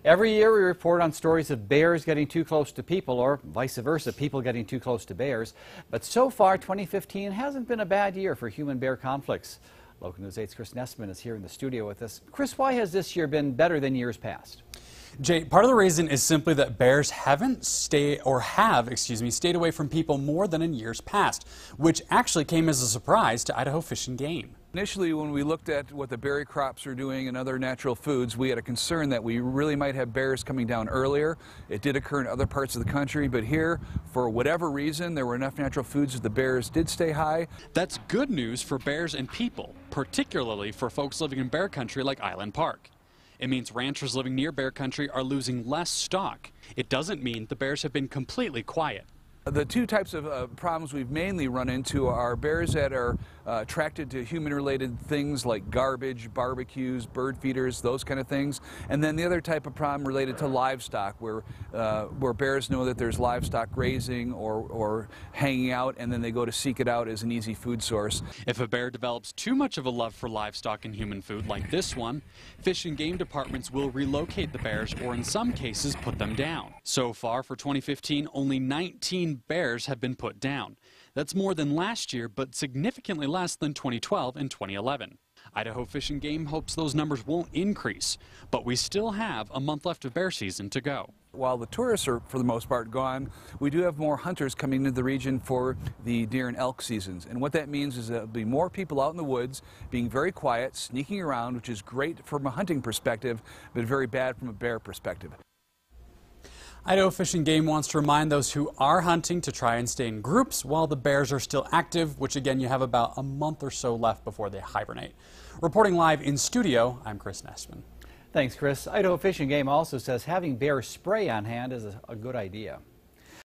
Every year we report on stories of bears getting too close to people, or vice versa, people getting too close to bears. But so far, 2015 hasn't been a bad year for human-bear conflicts. Local News 8's Chris Nessman is here in the studio with us. Chris, why has this year been better than years past? Jay, part of the reason is simply that bears have stayed away from people more than in years past, which actually came as a surprise to Idaho Fish and Game. Initially, when we looked at what the berry crops are doing and other natural foods, we had a concern that we really might have bears coming down earlier. It did occur in other parts of the country, but here, for whatever reason, there were enough natural foods that the bears did stay high. That's good news for bears and people, particularly for folks living in bear country like Island Park. It means ranchers living near bear country are losing less stock. It doesn't mean the bears have been completely quiet. The two types of problems we've mainly run into are bears that are attracted to human-related things like garbage, barbecues, bird feeders, those kind of things. And then the other type of problem related to livestock, where bears know that there's livestock grazing or hanging out, and then they go to seek it out as an easy food source. If a bear develops too much of a love for livestock and human food like this one, Fish and Game departments will relocate the bears or in some cases put them down. So far for 2015, only 19 bears have been put down. That's more than last year, but significantly less than 2012 and 2011. Idaho Fish and Game hopes those numbers won't increase, but we still have a month left of bear season to go. While the tourists are, for the most part, gone, we do have more hunters coming into the region for the deer and elk seasons. And what that means is there'll be more people out in the woods, being very quiet, sneaking around, which is great from a hunting perspective, but very bad from a bear perspective. Idaho Fish and Game wants to remind those who are hunting to try and stay in groups while the bears are still active, which again you have about a month or so left before they hibernate. Reporting live in studio, I'm Chris Nessman. Thanks, Chris. Idaho Fish and Game also says having bear spray on hand is a good idea.